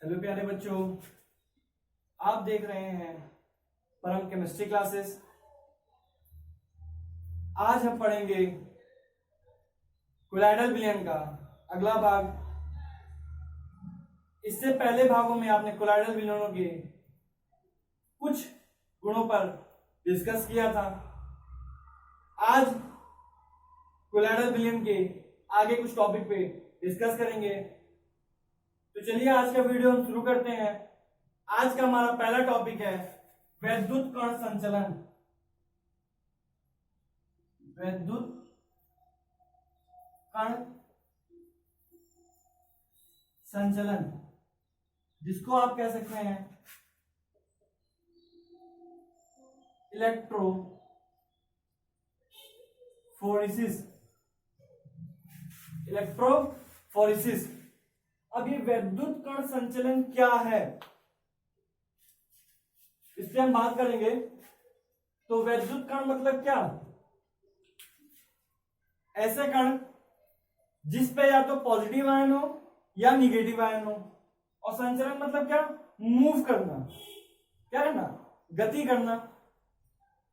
Hello प्यारे बच्चों, आप देख रहे हैं परम केमिस्ट्री क्लासेस। आज हम पढ़ेंगे कोलाइडल विलयन का अगला भाग। इससे पहले भागों में आपने कोलाइडल विलयनों के कुछ गुणों पर डिस्कस किया था। आज कोलाइडल विलयन के आगे कुछ टॉपिक पे डिस्कस करेंगे। तो चलिए आज का वीडियो हम शुरू करते हैं। आज का हमारा पहला टॉपिक है वैद्युत कण संचलन। वैद्युत कण संचलन, जिसको आप कह सकते हैं इलेक्ट्रोफोरेसिस। इलेक्ट्रोफोरेसिस। अब ये वैद्युत कण संचलन क्या है, इस पे हम बात करेंगे। तो वैद्युत कण मतलब क्या? ऐसे कण जिस पे या तो पॉजिटिव आयन हो या निगेटिव आयन हो। और संचलन मतलब क्या? मूव करना, क्या करना? गति करना।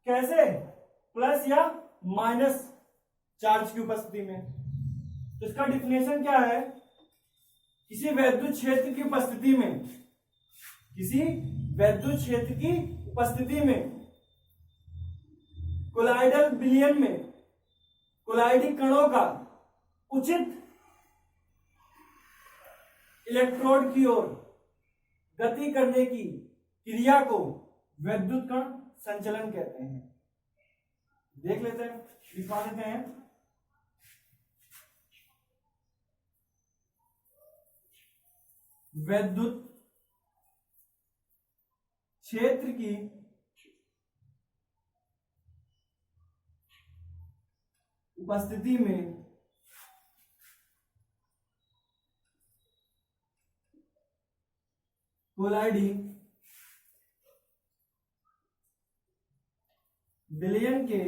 कैसे? प्लस या माइनस चार्ज की उपस्थिति में। तो इसका डिफिनेशन क्या है? किसी वैद्युत क्षेत्र की उपस्थिति में, किसी वैद्युत क्षेत्र की उपस्थिति में कोलाइडल विलयन में कोलाइडी कणों का उचित इलेक्ट्रोड की ओर गति करने की क्रिया को वैद्युत कण संचलन कहते हैं। देख लेते हैं, लिखवा देते हैं। वैद्युत क्षेत्र की उपस्थिति में कोलाइडी विलयन के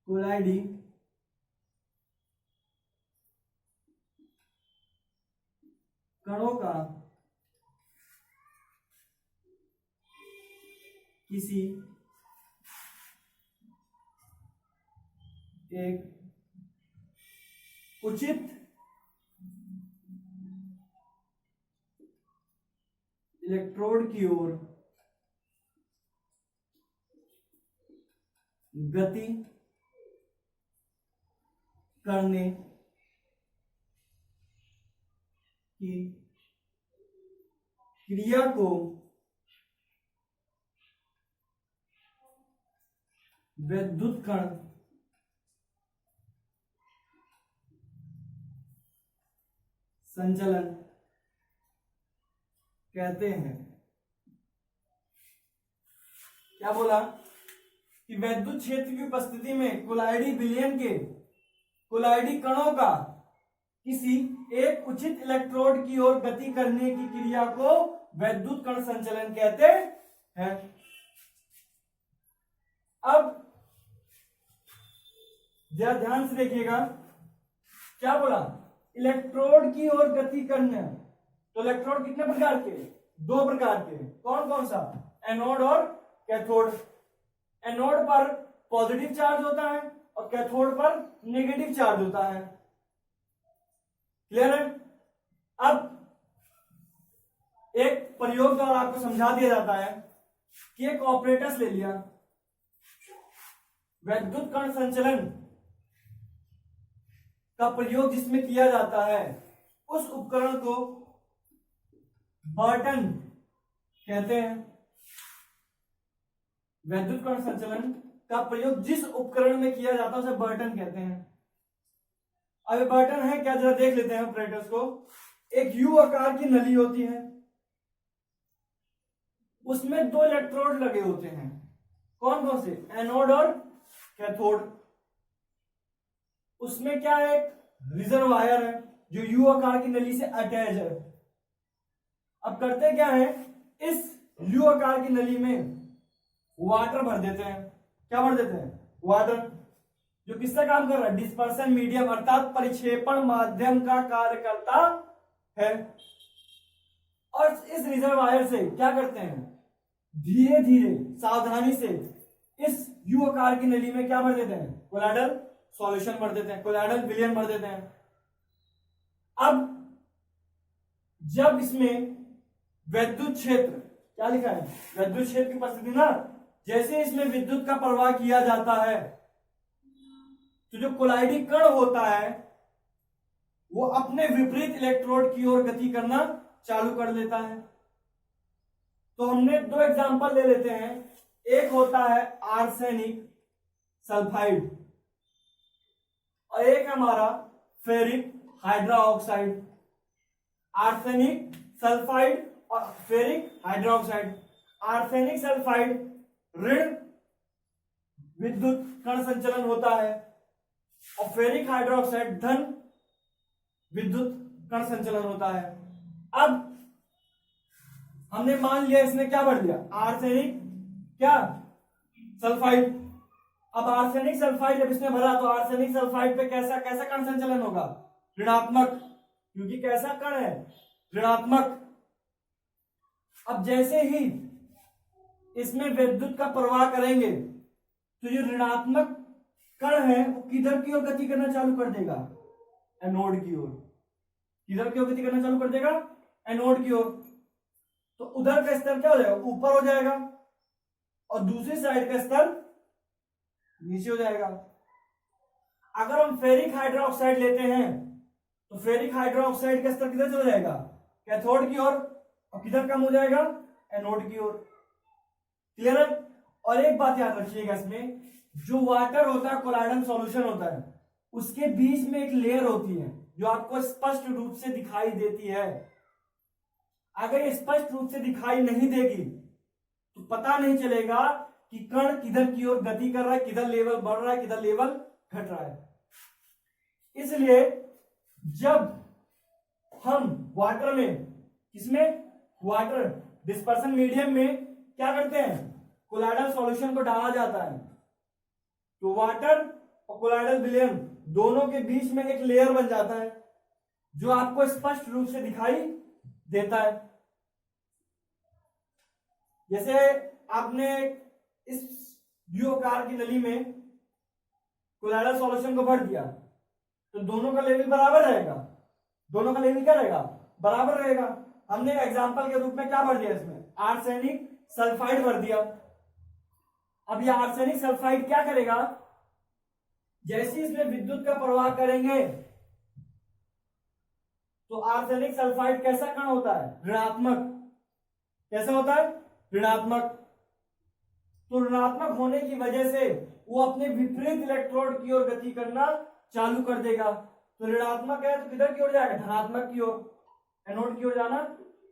कोलाइडी कणों का किसी एक उचित इलेक्ट्रोड की ओर गति करने की क्रिया को वैद्युत कण संचलन कहते हैं। क्या बोला? कि वैद्युत क्षेत्र की उपस्थिति में कोलाइडी विलयन के कोलाइडी कणों का किसी एक उचित इलेक्ट्रोड की ओर गति करने की क्रिया को वैद्युत कण संचलन कहते हैं। अब जरा ध्यान से देखिएगा, क्या बोला? इलेक्ट्रोड की ओर गति करना। तो इलेक्ट्रोड कितने प्रकार के? दो प्रकार के। कौन कौन सा? एनोड और कैथोड। एनोड पर पॉजिटिव चार्ज होता है और कैथोड पर नेगेटिव चार्ज होता है। क्लियर है? अब एक प्रयोग द्वारा आपको समझा दिया जाता है कि एक ऑपरेटर्स ले लिया। वैद्युत कण संचलन का प्रयोग जिसमें किया जाता है उस उपकरण को बर्टन कहते हैं। वैद्युत कण संचलन का प्रयोग जिस उपकरण में किया जाता है उसे बर्टन कहते हैं। अब बर्टन है क्या, जरा देख लेते हैं ऑपरेटर्स को। एक यू आकार की नली होती है, उसमें दो इलेक्ट्रोड लगे होते हैं। कौन कौन से? एनोड और कैथोड। उसमें क्या है? एक रिजर्वायर है जो यू आकार की नली से अटैच है। अब करते क्या है? इस यू आकार की नली में वाटर भर देते हैं। क्या भर देते हैं? वाटर। जो किसका काम कर रहा है, डिस्पर्सन मीडियम अर्थात परिक्षेपण माध्यम का कार्य करता है। और इस रिजर्वायर से क्या करते हैं, धीरे धीरे सावधानी से इस यू आकार की नली में क्या भर देते हैं, कोलाइडल सॉल्यूशन भर देते हैं, कोलाइडल विलयन भर देते हैं। अब जब इसमें विद्युत क्षेत्र, क्या लिखा है, विद्युत क्षेत्र की उपस्थिति ना, जैसे इसमें विद्युत का प्रवाह किया जाता है तो जो कोलाइडी कण होता है वो अपने विपरीत इलेक्ट्रोड की ओर गति करना चालू कर लेता है। तो हमने दो एग्जांपल ले लेते हैं, एक होता है आर्सेनिक सल्फाइड और एक हमारा फेरिक हाइड्रोक्साइड। आर्सेनिक सल्फाइड और फेरिक हाइड्रोक्साइड। आर्सेनिक सल्फाइड ऋण विद्युत कण संचलन होता है और फेरिक हाइड्रोक्साइड धन विद्युत कण संचलन होता है। अब हमने मान लिया इसने क्या भर दिया, आर्सेनिक क्या सल्फाइड। अब आर्सेनिक सल्फाइड जब इसने भरा तो आर्सेनिक सल्फाइड पे कैसा कैसा कण संचलन होगा, ऋणात्मक, क्योंकि कैसा कण है, ऋणात्मक। अब जैसे ही इसमें विद्युत का प्रवाह करेंगे तो ये ऋणात्मक कण है वो किधर की ओर गति करना चालू कर देगा, एनोड की ओर। किधर की ओर गति करना चालू कर देगा, एनोड की ओर। तो उधर का स्तर क्या हो जाएगा, ऊपर हो जाएगा और दूसरी साइड का स्तर नीचे हो जाएगा। अगर हम फेरिक हाइड्रोक्साइड लेते हैं तो फेरिक हाइड्रोक्साइड का स्तर किधर चला जाएगा, कैथोड की ओर, और किधर कम हो जाएगा, एनोड की ओर। क्लियर है। और एक बात याद रखिएगा, इसमें जो वाटर होता है, कोलाइडल सॉल्यूशन होता है, उसके बीच में एक लेयर होती है जो आपको स्पष्ट रूप से दिखाई देती है। अगर ये स्पष्ट रूप से दिखाई नहीं देगी तो पता नहीं चलेगा कि कण किधर की ओर गति कर रहा है, किधर लेवल बढ़ रहा है, किधर लेवल घट रहा है। इसलिए जब हम वाटर में, किसमें, वाटर डिस्पर्सन मीडियम में क्या करते हैं, कोलाइडल सॉल्यूशन को डाला जाता है, तो वाटर और कोलाइडल विलयन दोनों के बीच में एक लेयर बन जाता है जो आपको स्पष्ट रूप से दिखाई देता है। जैसे आपने इस कार की नली में कोलाइडल सॉल्यूशन को भर दिया तो दोनों का लेवल बराबर रहेगा, दोनों का लेवल क्या रहेगा, बराबर रहेगा। हमने एग्जांपल के रूप में क्या भर दिया, इसमें आर्सेनिक सल्फाइड भर दिया। अब ये आर्सेनिक सल्फाइड क्या करेगा, जैसे इसमें विद्युत का प्रवाह करेंगे तो आर्सेनिक सल्फाइड कैसा कण होता है, ऋणात्मक। कैसा होता है, ऋणात्मक। तो ऋणात्मक होने की वजह से वो अपने विपरीत इलेक्ट्रोड की ओर गति करना चालू कर देगा। तो ऋणात्मक है तो किधर की ओर जाएगा, धनात्मक की ओर, एनोड की ओर जाना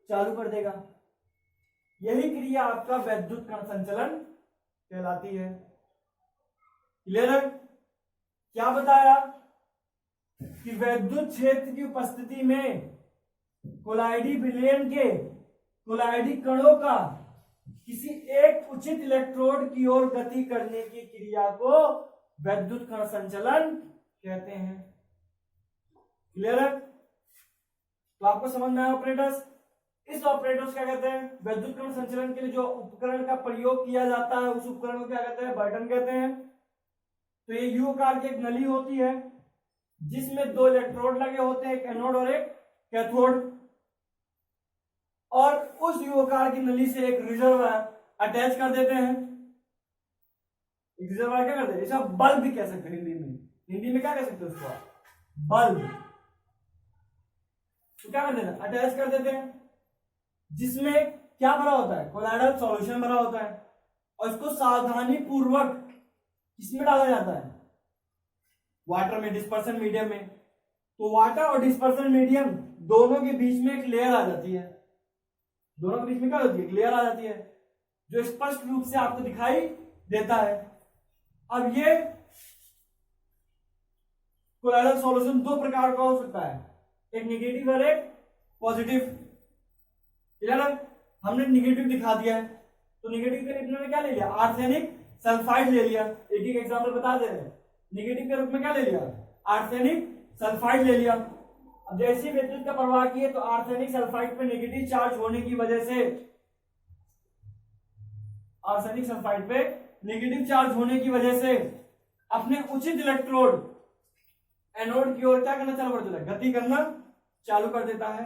चालू कर देगा। यही क्रिया आपका वैद्युत कण संचलन कहलाती है। क्लियर है। क्या बताया कि वैद्युत क्षेत्र की उपस्थिति में कोलाइडी विलयन के कोलाइडी कणों का किसी एक उचित इलेक्ट्रोड की ओर गति करने की क्रिया को वैद्युत कण संचलन कहते हैं। क्लियर है। तो आपको समझ में आया ऑपरेटर्स। इस ऑपरेटर्स क्या कहते हैं, वैद्युत कण संचलन के लिए जो उपकरण का प्रयोग किया जाता है उस उपकरण को क्या कहते हैं, बर्टन कहते हैं। तो ये यू आकार की एक नली होती है जिसमें दो इलेक्ट्रोड लगे होते हैं, एक एनोड और एक कैथोड, और उस यू आकार की नली से एक रिजर्वायर अटैच कर देते हैं। एक रिजर्वायर क्या करते हैं, इसे बल्ब भी कह सकते हैं हिंदी में। हिंदी में क्या कह सकते हैं उसको, बल्ब। तो क्या कर देते हैं, अटैच कर देते हैं, जिसमें क्या भरा होता है, कोलाइडल सॉल्यूशन भरा होता है, और इसको सावधानी पूर्वक किसमें डाला जाता है, वाटर में, डिस्पर्सन मीडियम में। तो वाटर और डिस्पर्सन मीडियम दोनों के बीच में एक लेयर आ जाती है, दोनों के बीच में क्या होती है, एक लेयर आ जाती है जो स्पष्ट रूप से आपको दिखाई देता है। अब ये कोलाइडल सॉल्यूशन दो प्रकार का हो सकता है, एक नेगेटिव और एक पॉजिटिव। क्लियर है। हमने नेगेटिव दिखा दिया है, तो नेगेटिव के लिए इन्होंने क्या ले लिया, आर्सेनिक सल्फाइड ले लिया। एक एक एग्जांपल बता दे रहे हैं। निगेटिव के रूप में क्या ले लिया, आर्सेनिक सल्फाइड ले लिया। अब जैसे ही विद्युत का प्रवाह किए तो आर्सेनिक सल्फाइड पे नेगेटिव चार्ज होने की वजह से, आर्सेनिक सल्फाइड पे नेगेटिव चार्ज होने की वजह से अपने उचित इलेक्ट्रोड एनोड की ओर क्या करना चालू कर देता है, गति करना चालू कर देता है।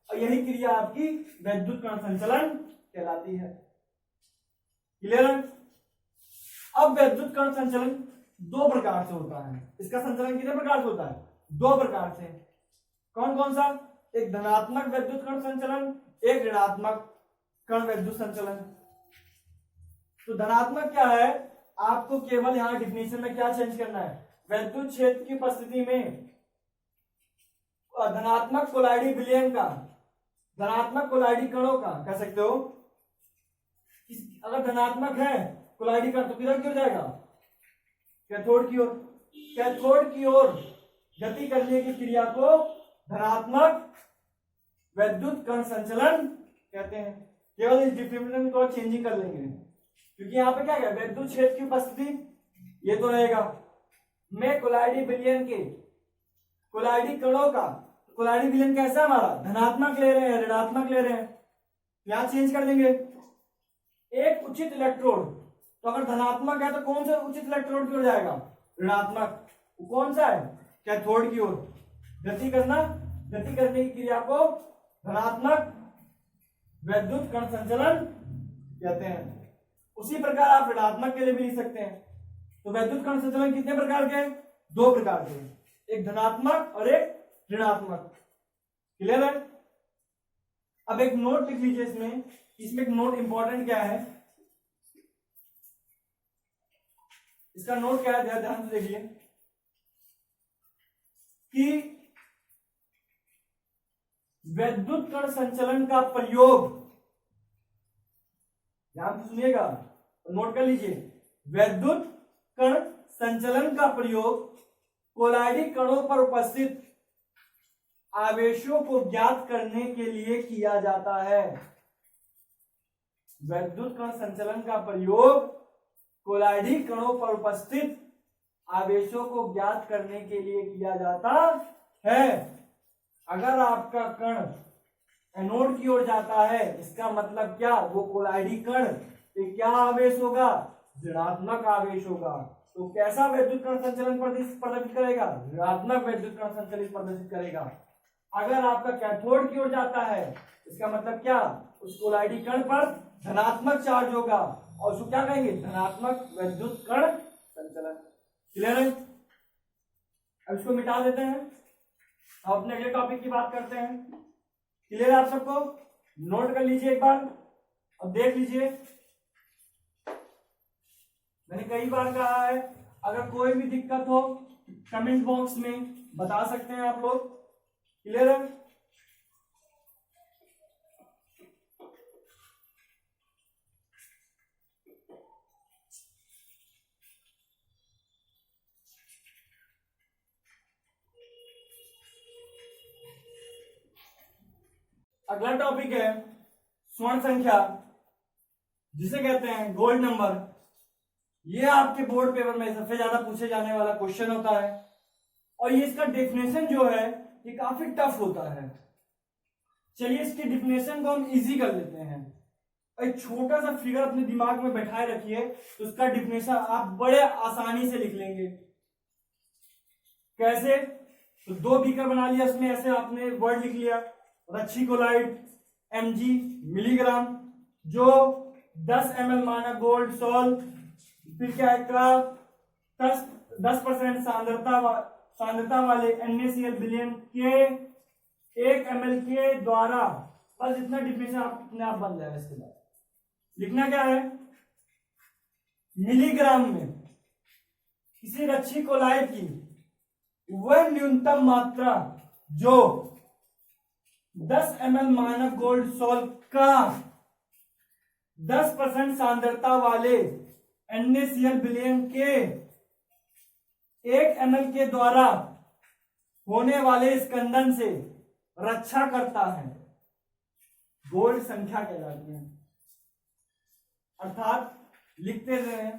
और यही क्रिया आपकी वैद्युत कण संचलन कहलाती है। क्लियर है? अब वैद्युत कण संचलन दो प्रकार से होता है। इसका संचलन कितने प्रकार से होता है, दो प्रकार से। कौन कौन सा, एक धनात्मक वैद्युत कण संचलन, एक ऋणात्मक कण वैद्युत संचलन। तो धनात्मक क्या है, आपको केवल यहां डिफिनेशन में क्या चेंज करना है, वैद्युत क्षेत्र की उपस्थिति में धनात्मक कोलाइडी विलयन का, धनात्मक कोलाइडी कणों का कह सकते हो, अगर धनात्मक है कोलाइडी कण तो किधर की ओर जाएगा, कैथोड की ओर। कैथोड की ओर गति करने की क्रिया को धनात्मक वैद्युत कण संचलन कहते हैं। केवल इस डिफिनेशन में थोड़ा चेंजिंग कर लेंगे, क्योंकि यहाँ पे क्या है, वैद्युत क्षेत्र की उपस्थिति ये तो रहेगा, मैं कोलाइडी विलयन के, कोलाइडी कणों का, कोलाइडी विलयन कैसा है हमारा, धनात्मक ले रहे हैं ऋणात्मक ले रहे हैं, यहां चेंज कर देंगे। एक उचित इलेक्ट्रोड, तो अगर धनात्मक है तो कौन सा उचित इलेक्ट्रोड की ओर जाएगा, ऋणात्मक। कौन सा है, कैथोड की ओर। गति करना, गति करने की क्रिया को धनात्मक वैद्युत कण संचलन कहते हैं। उसी प्रकार आप ऋणात्मक के लिए भी लिख सकते हैं। तो वैद्युत कण संचलन कितने प्रकार के, दो प्रकार के, एक धनात्मक और एक ऋणात्मक। क्लियर है? अब एक नोट लिख लीजिए इसमें, इसमें एक नोट इंपॉर्टेंट क्या है, इसका नोट क्या है, ध्यान से देखिए कि वैद्युत कण संचलन का प्रयोग, ध्यान से सुनिएगा, नोट कर लीजिए, वैद्युत कण संचलन का प्रयोग कोलाइडी कणों पर उपस्थित आवेशों को ज्ञात करने के लिए किया जाता है। वैद्युत कण संचलन का प्रयोग कोलाइडी कणों पर उपस्थित आवेशों को ज्ञात करने के लिए किया जाता है। अगर आपका कण एनोड की ओर जाता है, इसका मतलब क्या, वो कोलाइडी कण पे क्या आवेश होगा, ऋणात्मक आवेश होगा। तो कैसा वैद्युत कण संचलन प्रदर्शित करेगा, ऋणात्मक वैद्युत कण संचलित प्रदर्शित करेगा। अगर आपका कैथोड की ओर जाता है, इसका मतलब क्या, उस कोलाइडी कण पर धनात्मक चार्ज होगा और उसको क्या कहेंगे, धनात्मक वैद्युत कण संचलन। क्लियर है? अब इसको मिटा देते हैं, अब अपने अगले टॉपिक की बात करते हैं। क्लियर है आप सबको? नोट कर लीजिए एक बार और देख लीजिए। मैंने कई बार कहा है, अगर कोई भी दिक्कत हो कमेंट बॉक्स में बता सकते हैं आप लोग। क्लियर है? अगला टॉपिक है स्वर्ण संख्या, जिसे कहते हैं गोल्ड नंबर। ये आपके बोर्ड पेपर में सबसे ज्यादा पूछे जाने वाला क्वेश्चन होता है और ये इसका डेफिनेशन जो है ये काफी टफ होता है। चलिए इसकी डेफिनेशन को हम इजी कर लेते हैं। एक छोटा सा फिगर अपने दिमाग में बैठाए रखिए, तो उसका डेफिनेशन आप बड़े आसानी से लिख लेंगे। कैसे? तो दो बीकर बना लिया, उसमें ऐसे आपने वर्ड लिख लिया, रच्छी कोलाइड mg मिलीग्राम, जो 10 ml मानक गोल्ड सॉल्ट, फिर क्या है 10% सांद्रता वाले NaCl विलयन के 1 ml के द्वारा, बस इतना डिफिनेशन आप अपने आप बन जाएगा। इसके बाद लिखना क्या है, मिलीग्राम में किसी रच्छी कोलाइड की वह न्यूनतम मात्रा जो 10 ml मानक गोल्ड सॉल्ट का 10% सांद्रता वाले NaCl विलयन के 1 ml के द्वारा होने वाले स्कंदन से रक्षा करता है, गोल्ड संख्या कहलाती है। अर्थात लिखते रहे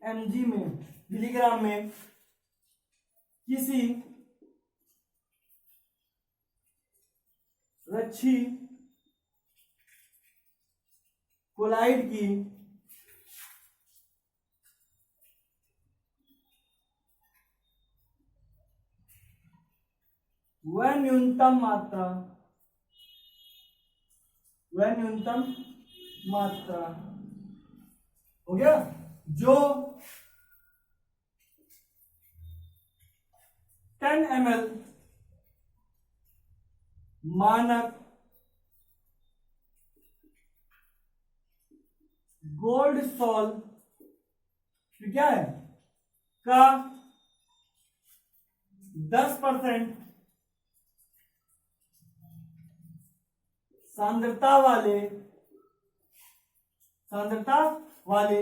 mg में, मिलीग्राम में किसी रच्छी कोलाइड की वह न्यूनतम मात्रा हो गया जो 10 ml मानक गोल्ड सॉल्ट क्या है का 10% सांद्रता वाले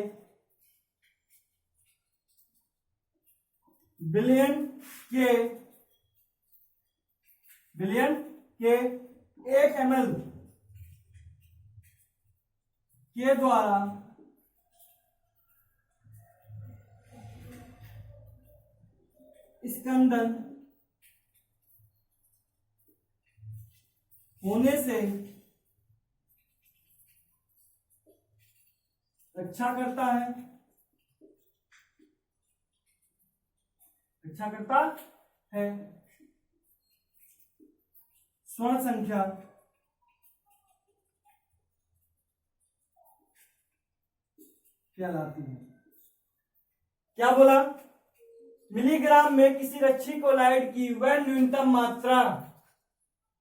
बिलियन के 1 ml के द्वारा स्कंदन होने से रक्षा करता है स्वर्ण संख्या कहलाती है। क्या बोला? मिलीग्राम में किसी रच्छी कोलाइड की वह न्यूनतम मात्रा,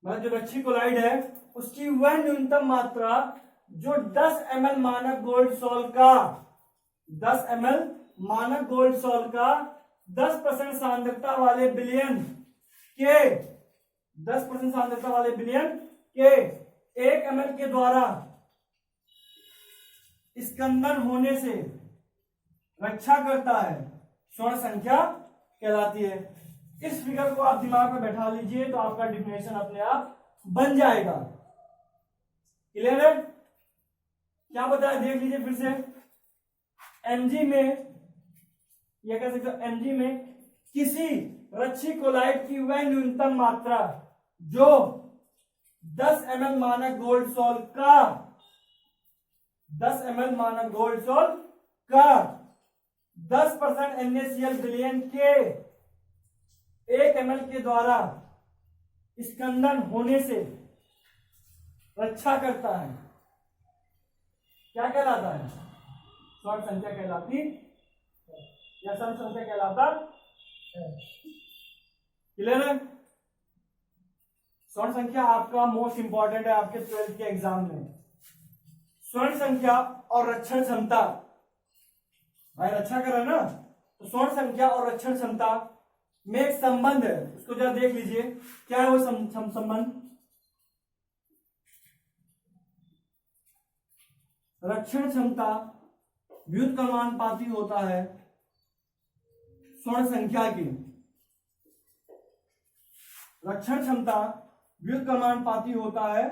मतलब जो रच्छी कोलाइड है उसकी वह न्यूनतम मात्रा जो 10 ml मानक गोल्ड सॉल्ट का 10% सांद्रता वाले बिलियन के 1 ml के द्वारा स्कंदन होने से रक्षा करता है, स्वर्ण संख्या कहलाती है। इस फिगर को आप दिमाग में बैठा लीजिए तो आपका डिफिनेशन अपने आप बन जाएगा। क्लियर है? क्या बताया देख लीजिए फिर से। mg में, यह कह सकते हो mg में किसी रच्छी कोलाइड की वह न्यूनतम मात्रा जो 10 ml मानक गोल्ड सॉल्ट का 10% NaCl बिलियन के 1 ml के द्वारा स्कंदन होने से रक्षा करता है। क्या कहलाता है? स्वर्ण संख्या कहलाती या स्वर्ण संख्या कहलाता है। क्लियर है? स्वर्ण संख्या आपका मोस्ट इंपॉर्टेंट है आपके 12th के एग्जाम में। स्वर्ण संख्या और रक्षण क्षमता, भाई रक्षा कर रहा है ना, तो स्वर्ण संख्या और रक्षण क्षमता में एक संबंध है, उसको जरा देख लीजिए। क्या है वो संबंध? रक्षण क्षमता व्युत्क्रमानुपाती होता है स्वर्ण संख्या की। रक्षण क्षमता व्युत्क्रमानुपाती होता है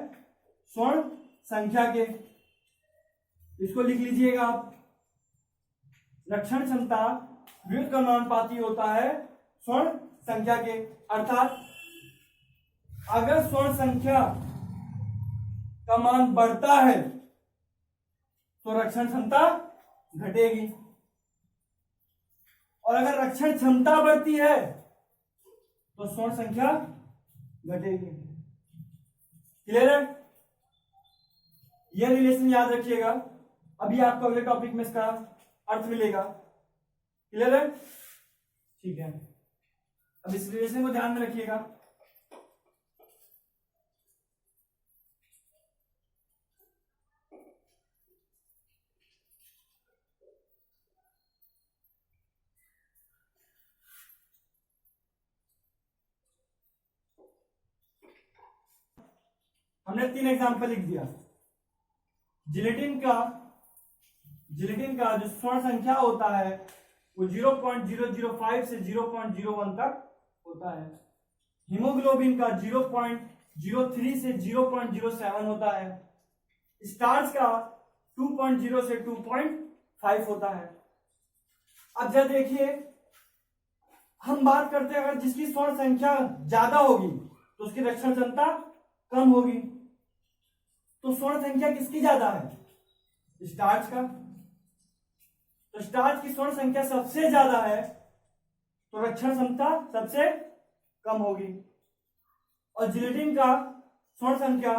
स्वर्ण संख्या के। इसको लिख लीजिएगा आप। रक्षण क्षमता व्युत्क्रमानुपाती होता है स्वर्ण संख्या के, अर्थात अगर स्वर्ण संख्या का मान बढ़ता है तो रक्षण क्षमता घटेगी, और अगर रक्षण क्षमता बढ़ती है तो स्वर्ण संख्या घटेगी। क्लियर है? यह रिलेशन याद रखिएगा, अभी आपको अगले टॉपिक में इसका अर्थ मिलेगा। क्लियर है? ठीक है, अब इस रिलेशन को ध्यान में रखिएगा। हमने 3 एग्जाम्पल लिख दिया। जिलेटिन का जो स्वर्ण संख्या होता है वो 0.005 से 0.01 तक होता है। हीमोग्लोबिन का 0.03 से 0.07 होता है। स्टार्च का 2.0 से 2.5 होता है। अब जब देखिए, हम बात करते हैं अगर जिसकी स्वर्ण संख्या ज्यादा होगी तो उसकी रक्षण क्षमता कम होगी। तो स्वर्ण संख्या किसकी ज्यादा है? स्टार्च का। तो स्टार्च की स्वर्ण संख्या सबसे ज्यादा है तो रक्षण क्षमता सबसे कम होगी, और जिलेटिन का स्वर्ण संख्या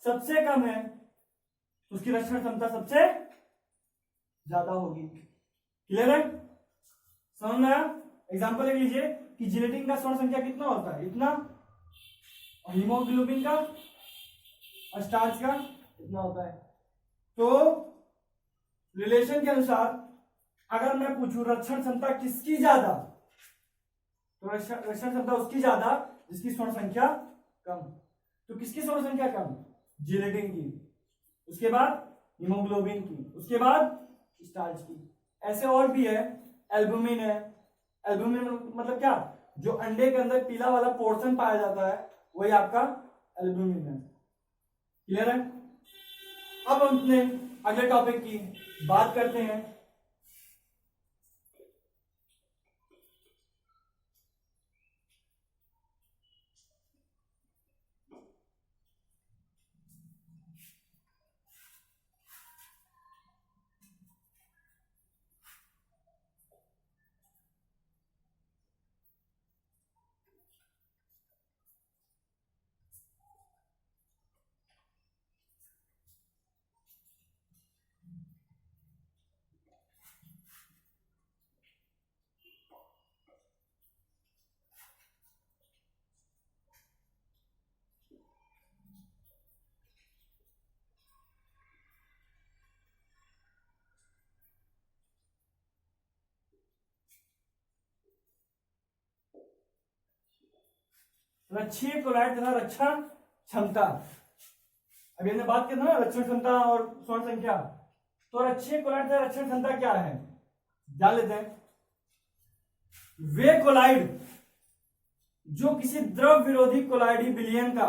सबसे कम है तो उसकी रक्षण क्षमता सबसे ज्यादा होगी। क्लियर है? समझ में आया? एग्जाम्पल लिख लीजिए कि जिलेटिन का स्वर्ण संख्या कितना होता है, इतना, और हीमोग्लोबिन का और स्टार्च का इतना होता है। तो रिलेशन के अनुसार अगर मैं पूछूं रक्षण क्षमता किसकी ज्यादा, तो रक्षण क्षमता उसकी ज्यादा जिसकी स्वर्ण संख्या कम। तो किसकी स्वर्ण संख्या कम? जिलेटिन की, उसके बाद हीमोग्लोबिन की, उसके बाद स्टार्च की। ऐसे और भी है, एल्बुमिन है। एल्बुमिन मतलब क्या? जो अंडे के अंदर पीला वाला पोर्शन पाया जाता है वही आपका एल्बुमिन है। क्लियर है? अब हम अपने अगले टॉपिक की बात करते हैं। रक्षीय कोलाइड तथा रक्षण क्षमता। अभी हमने बात की ना रक्षण क्षमता और स्वर्ण संख्या। तो रक्षीय कोलाइड तथा रक्षण क्षमता क्या है जान लेते हैं। वे कोलाइड जो किसी द्रव विरोधी कोलाइडी विलयन का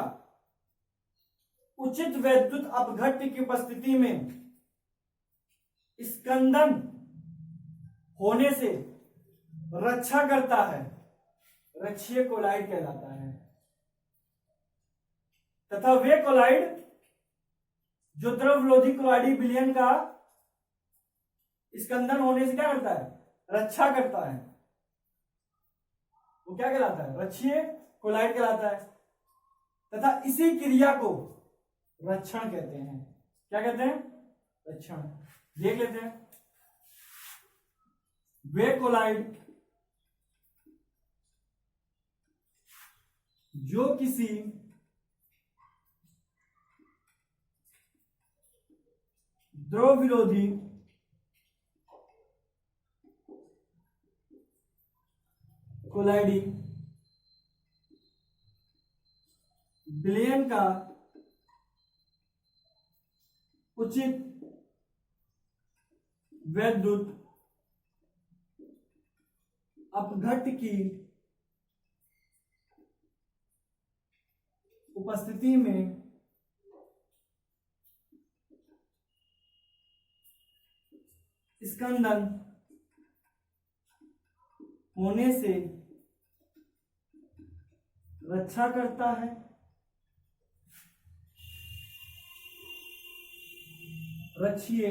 उचित वैद्युत अपघट्य की उपस्थिति में स्कंदन होने से रक्षा करता है, रक्षीय कोलाइड कहलाता है। तथा वे कोलाइड जो द्रव विरोधी कोलाइडी विलयन का स्कंदन होने से क्या करता है? रक्षा करता है। वो क्या कहलाता है? रक्षीय कोलाइड कहलाता है। तथा इसी क्रिया को रक्षण कहते हैं। क्या कहते हैं? रक्षण। देख लेते हैं। वे कोलाइड जो किसी द्रव विरोधी कोलाइडी विलयन का उचित वैद्युत अपघट्य की उपस्थिति में स्कंदन होने से रक्षा करता है, रक्षीय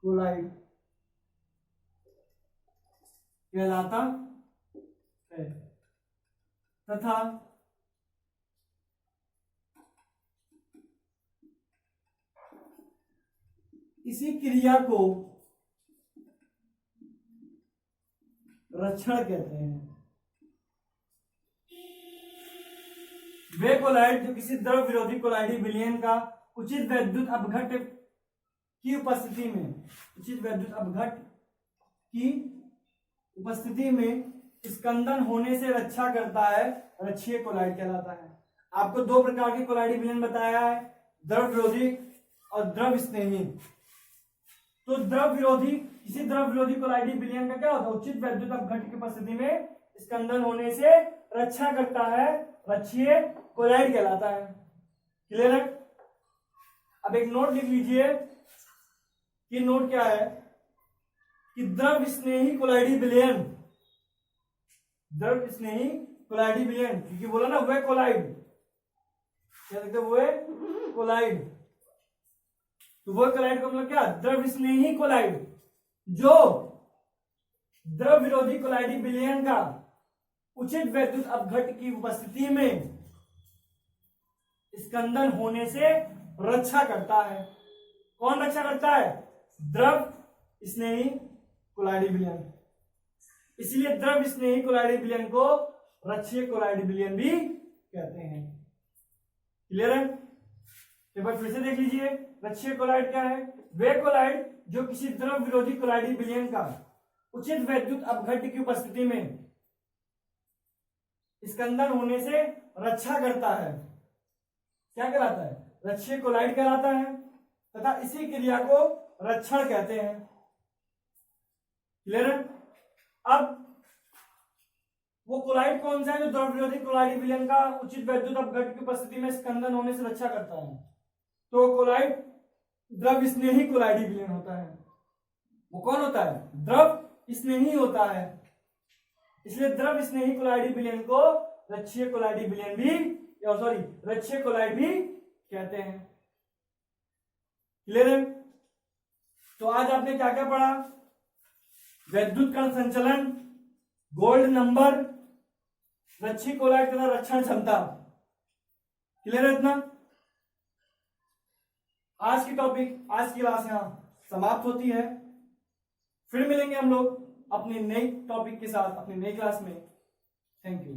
कोलाइड कहलाता है। तथा इसी क्रिया को रक्षण कहते हैं। वे कोलाइड जो किसी द्रव विरोधी कोलाइडी विलयन का उचित वैद्युत अपघट्य की उपस्थिति में, उचित वैद्युत अपघट्य की उपस्थिति में स्कंदन होने से रक्षा करता है, रक्षीय कोलाइड कहलाता है। आपको दो प्रकार के कोलाइडी विलयन बताया है, द्रव विरोधी और द्रव स्नेही। तो द्रव विरोधी, किसी द्रव विरोधी कोलाइडी विलयन का क्या होता है? उचित वैद्युत अपघट्य की उपस्थिति में स्कंदन होने से रक्षा करता है, रक्षीय कोलाइड कहलाता है। क्लियर है? अब एक नोट लिख लीजिए कि नोट क्या है कि द्रव स्नेही कोलाइडी विलयन, द्रव स्नेही कोलाइडी विलयन, क्योंकि बोला ना वे कोलाइड, क्या देखते वे कोलाइड, तो वो कोलाइड का मतलब क्या, द्रव स्नेही कोलाइड, जो द्रव विरोधी कोलाइडी विलयन का उचित वैद्युत अपघट्ट की उपस्थिति में स्कंदन होने से रक्षा करता है। कौन रक्षा करता है, द्रव स्नेही कोलाइडी विलयन, इसलिए द्रव स्नेही कोलाइडी विलयन को रक्षीय कोलाइडी विलयन भी कहते हैं। क्लियर है, एक बार फिर से देख लीजिए, रक्षीय कोलाइड क्या है, वे कोलाइड जो किसी द्रव विरोधी कोलाइडी विलयन का उचित वैद्युत अपघट्ट की उपस्थिति में स्कंदन होने से रक्षा करता है, क्या कहलाता है, रक्षीय कोलाइड कहलाता है, तथा इसी क्रिया को रक्षण कहते हैं। क्लियर है, अब वो कोलाइड कौन सा है जो द्रव विरोधी कोलाइडी विलयन का उचित वैद्युत अपघट्ट की उपस्थिति में स्कंदन होने से रक्षा करता है, तो कोलाइड द्रव स्नेही कोलाइडी विलयन होता है। वो कौन होता है, द्रव स्नेही होता है, इसलिए द्रव स्नेही कोलाइडी विलयन को रक्षीय कोलाइडी विलयन भी, सॉरी रक्षीय कोलाइड भी कहते हैं। क्लियर है, तो आज आपने क्या क्या पढ़ा, वैद्युत कण संचलन, गोल्ड नंबर, रक्षीय कोलाइड तथा रक्षण क्षमता। क्लियर है इतना, आज की टॉपिक, आज की क्लास यहां समाप्त होती है। फिर मिलेंगे हम लोग अपने नई टॉपिक के साथ अपनी नई क्लास में। Thank you.